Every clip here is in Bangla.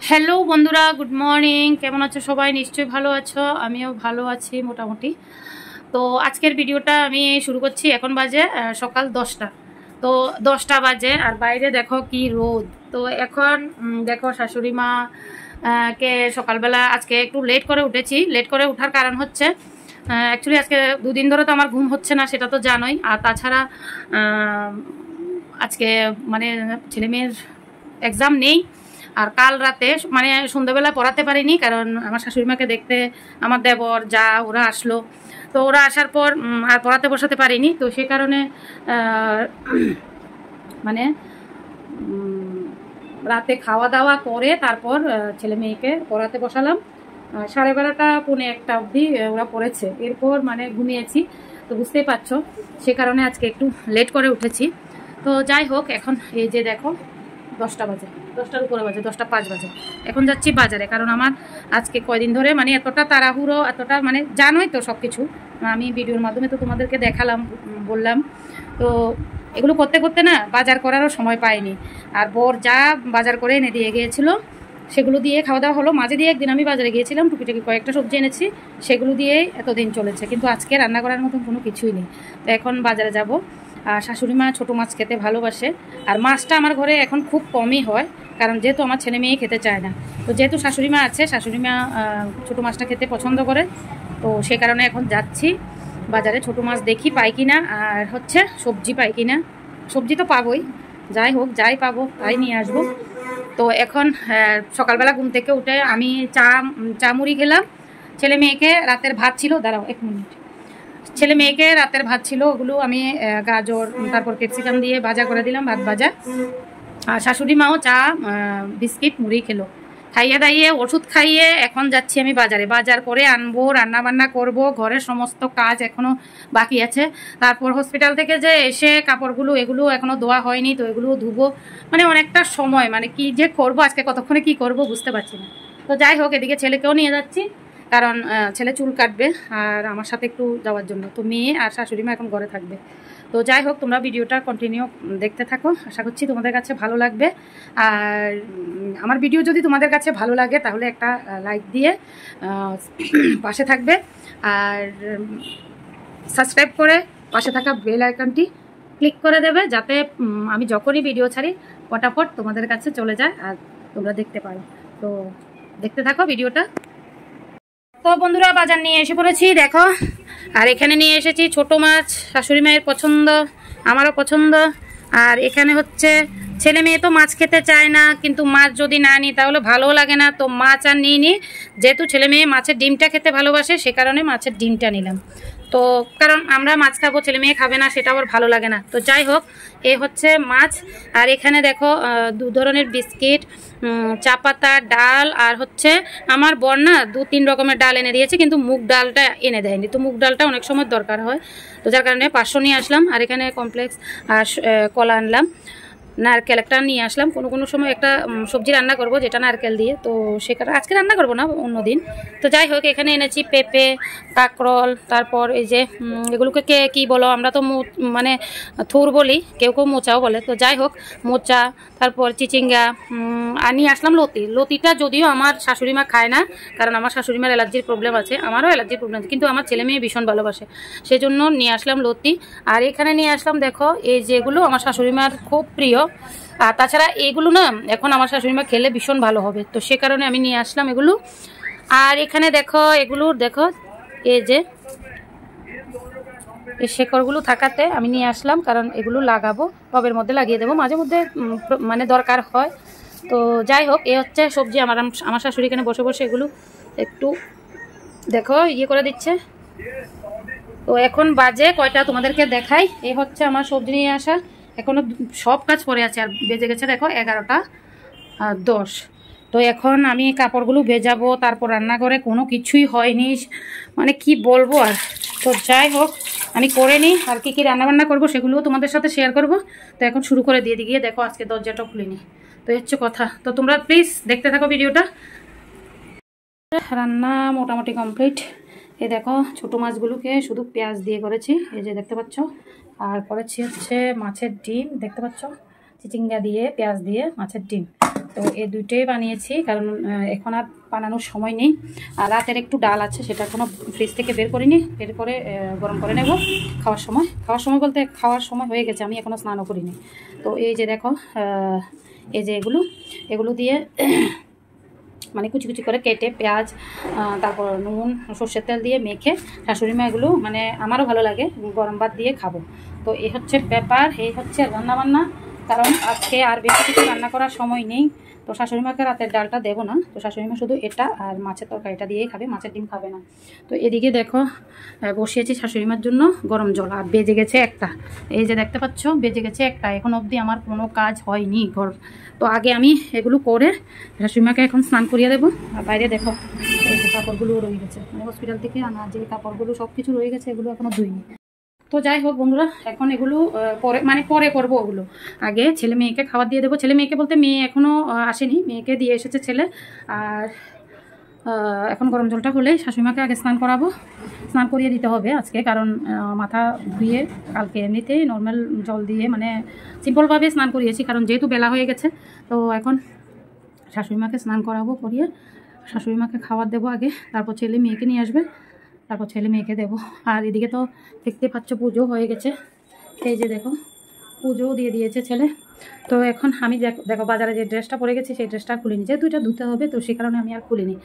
হ্যালো বন্ধুরা, গুড মর্নিং। কেমন আছো সবাই? নিশ্চয়ই ভালো আছো, আমিও ভালো আছি মোটামুটি। তো আজকের ভিডিওটা আমি শুরু করছি। এখন বাজে সকাল 10টা। তো 10টা বাজে আর বাইরে দেখো কি রোদ। তো এখন দেখো শাশুড়ি মা কে সকালবেলা আজকে একটু লেট করে উঠেছি। লেট করে ওঠার কারণ হচ্ছে অ্যাকচুয়ালি আজকে দুদিন ধরে তো আমার ঘুম হচ্ছে না, সেটা তো জানোই। আর তাছাড়া আজকে মানে ছেলে মেয়ের এক্সাম নেই। আর কাল রাতে মানে সন্ধ্যাবেলা পড়াতে পারিনি, কারণ আমার শাশুড়িমাকে দেখতে আমার দেবর যা ওরা আসলো। তো ওরা আসার পর আর পড়াতে বসাতে পারিনি। তো সে কারণে মানে রাতে খাওয়া দাওয়া করে তারপর ছেলে মেয়েকে পড়াতে বসালাম। 12:30 পৌনে 1টা অবধি ওরা পড়েছে, এরপর মানে ঘুমিয়েছি। তো বুঝতেই পারছো, সে কারণে আজকে একটু লেট করে উঠেছি। তো যাই হোক, এখন এই যে দেখো 10টা বাজে, 10টার উপরে বাজে, 10টা 5 বাজে। এখন যাচ্ছি বাজারে, কারণ আমার আজকে কয়দিন ধরে মানে এতটা তাড়াহুড়ো, এতটা মানে জানোই তো সব কিছু। আমি ভিডিওর মাধ্যমে তো তোমাদেরকে দেখালাম, বললাম। তো এগুলো করতে করতে না বাজার করারও সময় পাইনি। আর বর যা বাজার করে এনে দিয়ে গিয়েছিলো সেগুলো দিয়ে খাওয়া দাওয়া হলো। মাঝে দিয়ে একদিন আমি বাজারে গিয়েছিলাম, টুকিটাকি কয়েকটা সবজি এনেছি, সেগুলো দিয়েই এতদিন চলেছে। কিন্তু আজকে রান্না করার মতন কোনো কিছুই নেই। তো এখন বাজারে যাব। আর শাশুড়ি মা ছোটো মাছ খেতে ভালোবাসে, আর মাছটা আমার ঘরে এখন খুব কমই হয়, কারণ যেহেতু আমার ছেলে মেয়ে খেতে চায় না। তো যেহেতু শাশুড়ি মা আছে, শাশুড়ি মা ছোটো মাছটা খেতে পছন্দ করে। তো সে কারণে এখন যাচ্ছি বাজারে, ছোটো মাছ দেখি পাই কিনা, আর হচ্ছে সবজি পাই কিনা। সবজি তো পাবোই, যাই হোক যাই পাবো তাই নিয়ে আসবো। তো এখন সকালবেলা ঘুম থেকে উঠে আমি চা মুড়ি খেলাম। ছেলে মেয়েকে রাতের ভাত ছিল, দাঁড়াও 1 মিনিট। ছেলে মেয়েকে রাতের ভাত ছিল, ওগুলো আমি গাজর তারপর ক্যাপসিকাম দিয়ে ভাজা করে দিলাম, ভাত ভাজা। আর শাশুড়ি মাও চা বিস্কিট মুড়ি খেলো। খাইয়ে দাইয়ে ওষুধ খাইয়ে এখন যাচ্ছি আমি বাজারে। বাজার করে আনবো, রান্না বান্না করব, ঘরের সমস্ত কাজ এখনো বাকি আছে। তারপর হসপিটাল থেকে যে এসে কাপড়গুলো এগুলো এখনো ধোয়া হয়নি, তো এগুলো ধুবো। মানে অনেকটা সময়, মানে কি যে করব আজকে, কতক্ষণে কি করব বুঝতে পারছি না। তো যাই হোক, এদিকে ছেলেকেও নিয়ে যাচ্ছি, কারণ ছেলে চুল কাটবে আর আমার সাথে একটু যাওয়ার জন্য। তো মেয়ে আর শাশুড়ি মা এখন ঘরে থাকবে। তো যাই হোক, তোমরা ভিডিওটা কন্টিনিউ দেখতে থাকো, আশা করছি তোমাদের কাছে ভালো লাগবে। আর আমার ভিডিও যদি তোমাদের কাছে ভালো লাগে তাহলে একটা লাইক দিয়ে পাশে থাকবে, আর সাবস্ক্রাইব করে পাশে থাকা বেল আইকনটি ক্লিক করে দেবে, যাতে আমি যখনই ভিডিও ছাড়ি ফটাফট তোমাদের কাছে চলে যায় আর তোমরা দেখতে পারো। তো দেখতে থাকো ভিডিওটা। তো বন্ধুরা, বাজার নিয়ে এসে পড়েছি দেখো। আর এখানে নিয়ে এসেছি ছোট মাছ, শাশুড়ি মায়ের পছন্দ, আমারও পছন্দ। আর এখানে হচ্ছে ছেলে মেয়ে তো মাছ খেতে চায় না, কিন্তু মাছ যদি না নিই তাহলে ভালোও লাগে না। তো মাছ আর নিই নি, যেহেতু ছেলে মেয়ে মাছের ডিমটা খেতে ভালোবাসে সে কারণে মাছের ডিমটা নিলাম। তো কারণ আমরা মাছ খাবো, ছেলে মেয়ে খাবে না, সেটা আবার ভালো লাগে না। তো যাই হোক, এ হচ্ছে মাছ। আর এখানে দেখো 2 ধরনের বিস্কিট, চা পাতা, ডাল, আর হচ্ছে আমার বর না 2-3 রকমের ডাল এনে দিয়েছে, কিন্তু মুগ ডালটা এনে দেয়নি। তো মুগ ডালটা অনেক সময় দরকার হয়, তো যার কারণে 500 নিয়ে আসলাম। আর এখানে কমপ্লেক্স আর কলা আনলাম, নারকেল একটা নিয়ে আসলাম। কোনো সময় একটা সবজি রান্না করব যেটা নারকেল দিয়ে, তো সেটা আজকে রান্না করব না, অন্য দিন। তো যাই হোক, এখানে এনেছি পেঁপে, কাঁকরোল, তারপর এই যে এগুলোকে কে কী বলো, আমরা তো মানে থুর বলি, কেউ কেউ মোচাও বলে। তো যাই হোক, মোচা, তারপর চিচিঙ্গা, আর নিয়ে আসলাম লতি। লতিটা যদিও আমার শাশুড়ি মা খায় না, কারণ আমার শাশুড়ি মার অ্যালার্জির প্রবলেম আছে, আমারও অ্যালার্জির প্রবলেম আছে, কিন্তু আমার ছেলে মেয়ে ভীষণ ভালোবাসে, সেই জন্য নিয়ে আসলাম লতি। আর এখানে নিয়ে আসলাম দেখো এই যেগুলো আমার শাশুড়ি মার খুব প্রিয়। আর তাছাড়া এগুলো না এখন আমার শাশুড়ি মা খেলে ভীষণ ভালো হবে, তো সে কারণে আমি নিয়ে আসলাম এগুলো। আর এখানে দেখো এগুলো দেখো, এই যে এই শেকড়গুলো থাকাতে আমি নিয়ে আসলাম, কারণ এগুলো লাগাবো, টবের মধ্যে লাগিয়ে দেবো, মাঝে মধ্যে মানে দরকার হয়। তো যাই হোক, এ হচ্ছে সবজি। আমার শাশুড়ি এখানে বসে বসে এগুলো একটু দেখো ইয়ে করে দিচ্ছে। তো এখন বাজে কয়টা তোমাদেরকে দেখাই। এ হচ্ছে আমার সবজি নিয়ে আসা, এখনো সব কাজ পড়ে আছে, আর বেজে গেছে দেখো 11টা 10। তো এখন আমি কাপড়গুলো ভেজাবো, তারপর রান্না করে কোনো কিছুই হয়নি, মানে কি বলবো আর। তো যাই হোক, আমি করে নিই, আর কী কী রান্নাবান্না করবো সেগুলোও তোমাদের সাথে শেয়ার করব। তো এখন শুরু করে দিয়ে গিয়ে দেখো আজকে দরজাটাও খুলিনি। তো এই হচ্ছে কথা। তো তোমরা প্লিজ দেখতে থাকো ভিডিওটা। রান্না মোটামুটি কমপ্লিট। এই দেখো ছোটো মাছগুলোকে শুধু পেঁয়াজ দিয়ে করেছি, এই যে দেখতে পাচ্ছ। আর করেছি হচ্ছে মাছের ডিম, দেখতে পাচ্ছ, চিচিঙ্গা দিয়ে পেঁয়াজ দিয়ে মাছের ডিম। তো এই দুইটাই বানিয়েছি, কারণ এখন আর বানানোর সময় নেই। আর রাতের একটু ডাল আছে, সেটা এখনও ফ্রিজ থেকে বের করিনি, বের করে গরম করে নেব খাওয়ার সময় বলতে খাওয়ার সময় হয়ে গেছে, আমি এখনও স্নানও করিনি। তো এই যে দেখো, এই যে এগুলো দিয়ে মানে কুচি কুচি করে কেটে পেঁয়াজ, তারপর নুন সর্ষের তেল দিয়ে মেখে শাশুড়ি মা এগুলো মানে আমারও ভালো লাগে গরম ভাত দিয়ে খাবো। তো এই হচ্ছে ব্যাপার, এই হচ্ছে রান্নাবান্না। কারণ আজকে আর বেশি কিছু রান্না করার সময় নেই। তো শাশুড়ি মাকে রাতের ডালটা দেবো না, তো শাশুড়ি মা শুধু এটা আর মাছের তরকারিটা দিয়েই খাবে, মাছের ডিম খাবে না। তো এদিকে দেখো বসিয়েছি শাশুড়ি মার জন্য গরম জল, আর বেজে গেছে একটা। এই যে দেখতে পাচ্ছ বেজে গেছে একটা, এখন অবধি আমার কোনো কাজ হয়নি ঘর। তো আগে আমি এগুলো করে শাশুড়ি মাকে এখন স্নান করিয়ে দেবো। আর বাইরে দেখো এই যে কাপড়গুলো রয়ে গেছে, মানে হসপিটাল থেকে আনা যে কাপড়গুলো সব কিছু রয়ে গেছে, এগুলো এখনও ধুইনি। তো যাই হোক বন্ধুরা, এখন এগুলো পরে করবো ওগুলো। আগে ছেলে মেয়েকে খাবার দিয়ে দেবো। ছেলে মেয়েকে বলতে মেয়ে এখনও আসেনি, মেয়েকে দিয়ে এসেছে ছেলে। আর এখন গরম জলটা হলে শাশুড়িমাকে আগে স্নান করাবো, স্নান করিয়ে দিতে হবে আজকে, কারণ মাথা ধুয়ে কালকে এমনিতেই নর্মাল জল দিয়ে মানে সিম্পলভাবে স্নান করিয়েছি, কারণ যেহেতু বেলা হয়ে গেছে। তো এখন শাশুড়িমাকে স্নান করাবো, করিয়ে শাশুড়িমাকে খাবার দেবো আগে, তারপর ছেলে মেয়েকে নিয়ে আসবে, তারপর ছেলে মেয়েকে দেবো। আর এদিকে তো দেখতে পাচ্ছ পুজো হয়ে গেছে, এই যে দেখো পুজোও দিয়ে দিয়েছে ছেলে। তো এখন আমি দেখো বাজারে যে ড্রেসটা পরে গেছি সেই ড্রেসটা খুলিনি, যেহেতু এটা ধুতে হবে, তো সেই কারণে আমি আর খুলিনি।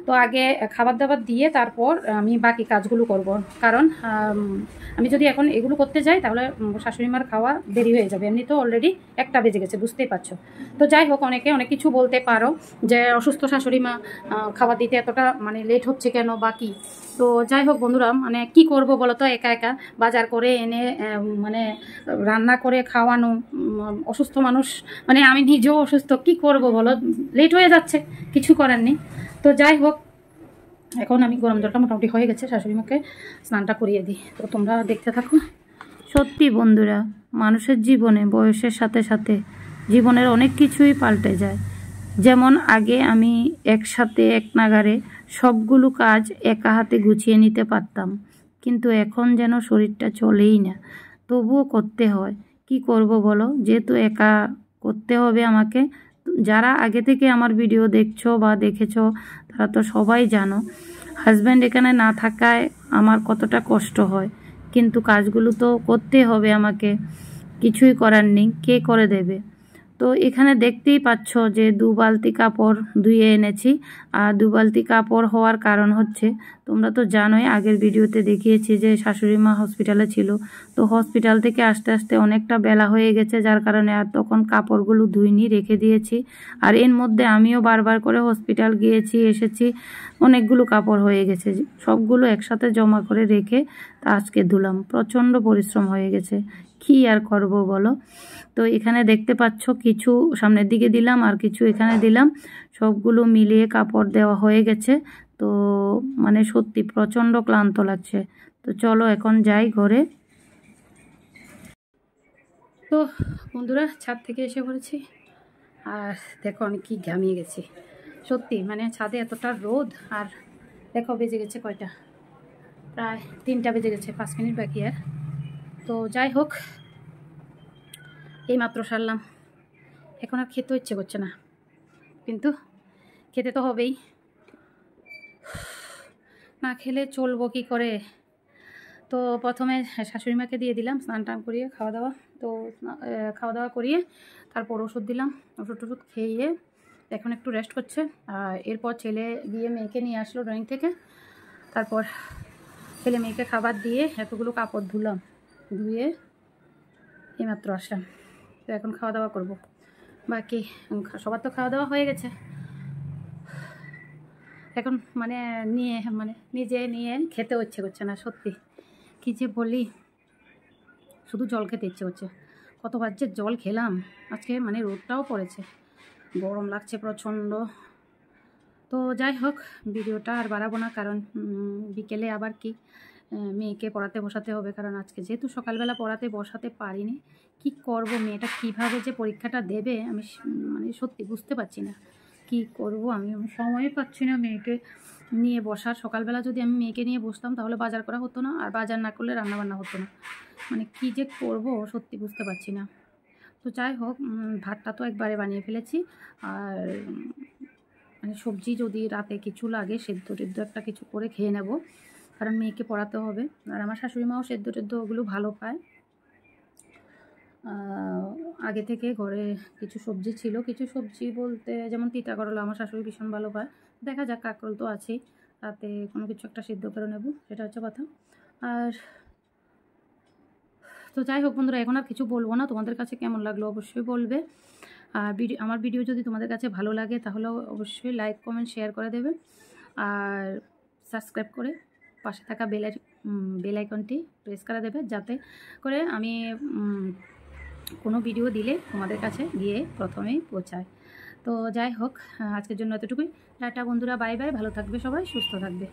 তো আগে খাবার দাবার দিয়ে তারপর আমি বাকি কাজগুলো করব, কারণ আমি যদি এখন এগুলো করতে যাই তাহলে শাশুড়ি মার খাওয়া দেরি হয়ে যাবে। এমনি তো অলরেডি 1টা বেজে গেছে, বুঝতেই পারছো। তো যাই হোক, অনেকে অনেক কিছু বলতে পারো যে অসুস্থ শাশুড়ি মা খাবার দিতে এতটা মানে লেট হচ্ছে কেন বা কী। তো যাই হোক বন্ধুরা, মানে কি করব বলো তো, একা একা বাজার করে এনে মানে রান্না করে খাওয়ানো, অসুস্থ মানুষ, মানে আমি নিজেও অসুস্থ, কি করব বলো, লেট হয়ে যাচ্ছে, কিছু করার নেই। তো যাই হোক, এখন আমি গরম জলটা মোটামুটি হয়ে গেছে, শাশুড়ি মাকে স্নানটা করিয়ে দিই। তো তোমরা দেখতে থাকো। সত্যি বন্ধুরা, মানুষের জীবনে বয়সের সাথে সাথে জীবনের অনেক কিছুই পাল্টে যায়। যেমন আগে আমি একসাথে এক নাগারে সবগুলো কাজ একা হাতে গুছিয়ে নিতে পারতাম, কিন্তু এখন যেন শরীরটা চলেই না, তবুও করতে হয়। কি করব বলো, যেহেতু একা করতে হবে আমাকে। যারা আগে থেকে আমার ভিডিও দেখছো বা দেখেছো তারা তো সবাই জানো হাজব্যান্ড এখানে না থাকায় আমার কতটা কষ্ট হয়, কিন্তু কাজগুলো তো করতে হবে আমাকে, কিছুই করার নেই, কে করে দেবে। তো এখানে দেখতেই পাচ্ছ যে 2 বালতি কাপড় ধুয়ে এনেছি। আর 2 বালতি কাপড় হওয়ার কারণ হচ্ছে, তোমরা তো জানোই আগের ভিডিওতে দেখিয়েছি যে শাশুড়ি মা হসপিটালে ছিল। তো হসপিটাল থেকে আসতে আসতে অনেকটা বেলা হয়ে গেছে, যার কারণে আর তখন কাপড়গুলো ধুইনি, রেখে দিয়েছি। আর এর মধ্যে আমিও বারবার করে হসপিটাল গিয়েছি এসেছি, অনেকগুলো কাপড় হয়ে গেছে, সবগুলো একসাথে জমা করে রেখে তা আজকে ধুলাম। প্রচণ্ড পরিশ্রম হয়ে গেছে, কি আর করব বলো। তো এখানে দেখতে পাচ্ছ কিছু সামনের দিকে দিলাম আর কিছু এখানে দিলাম, সবগুলো মিলিয়ে কাপড় দেওয়া হয়ে গেছে। তো মানে সত্যি প্রচণ্ড ক্লান্ত লাগছে। তো চলো এখন যাই ঘরে। তো বন্ধুরা, ছাদ থেকে এসে পড়েছি, আর দেখো আমি কি ঘামিয়ে গেছি সত্যি, মানে ছাদে এতটা রোদ। আর দেখো বেজে গেছে কয়টা, প্রায় 3টা বেজে গেছে, 5 মিনিট বাকি আর। তো যাই হোক, এইমাত্র সারলাম, এখন আর খেতেও ইচ্ছে করছে না, কিন্তু খেতে তো হবেই, না খেলে চলবো কি করে। তো প্রথমে শাশুড়ি মাকে দিয়ে দিলাম স্নান টান করিয়ে খাওয়া দাওয়া। তো খাওয়া দাওয়া করিয়ে তারপর ওষুধ দিলাম, ওষুধ টষুধ খেয়ে এখন একটু রেস্ট করছে। আর এরপর ছেলে গিয়ে মেয়েকে নিয়ে আসলো ড্রয়িং থেকে, তারপর ছেলে মেয়েকে খাবার দিয়ে এতগুলো কাপড় ধুলাম, ধুয়ে এইমাত্র আসলাম। তো এখন খাওয়া দাওয়া করব, বাকি সবার তো খাওয়া দাওয়া হয়ে গেছে। এখন মানে নিজে নিয়ে খেতেও ইচ্ছে করছে না, সত্যি কী যে বলি, শুধু জল খেতে ইচ্ছে করছে। কতবার যে জল খেলাম আজকে, মানে রোদটাও পড়েছে, গরম লাগছে প্রচণ্ড। তো যাই হোক, ভিডিওটা আর বাড়াবো না, কারণ বিকেলে আবার কি মেয়েকে পড়াতে বসাতে হবে, কারণ আজকে যেহেতু সকালবেলা পড়াতে বসাতে পারিনি। কি করব, মেয়েটা কিভাবে যে পরীক্ষাটা দেবে আমি মানে সত্যি বুঝতে পারছি না, কি করব আমি সময় পাচ্ছি না মেয়েকে নিয়ে বসার। সকালবেলা যদি আমি মেয়েকে নিয়ে বসতাম তাহলে বাজার করা হতো না, আর বাজার না করলে রান্নাবান্না হতো না, মানে কি যে করব সত্যি বুঝতে পারছি না। তো তো যাই হোক, ভাতটা তো একবারে বানিয়ে ফেলেছি। আর মানে সবজি যদি রাতে কিছু লাগে সেদ্ধ টেদ্ধ একটা কিছু করে খেয়ে নেব, কারণ মেয়েকে পড়াতে হবে। আর আমার শাশুড়ি মাও সেদ্ধ টেদ্ধ ওগুলো ভালো পায়। আগে থেকে ঘরে কিছু সবজি ছিল, কিছু সবজি বলতে যেমন তিতা করলা আমার শাশুড়ি ভীষণ ভালো পায়। দেখা যাক, কাঁকরোল তো আছেই, তাতে কোনো কিছু একটা সিদ্ধ করে নেব, সেটা হচ্ছে কথা। আর তো যাই হোক বন্ধুরা, এখন আর কিছু বলবো না। তোমাদের কাছে কেমন লাগলো অবশ্যই বলবে। আর আমার ভিডিও যদি তোমাদের কাছে ভালো লাগে তাহলে অবশ্যই লাইক কমেন্ট শেয়ার করে দেবে, আর সাবস্ক্রাইব করে পাশে থাকা বেল আইকনটি প্রেস করে দেবে, যাতে করে আমি কোনো ভিডিও দিলে তোমাদের কাছে গিয়ে প্রথমেই পৌঁছায়। তো যাই হোক, আজকের জন্য এতটুকুই। টাটা বন্ধুরা, বাই বাই, ভালো থাকবে সবাই, সুস্থ থাকবে।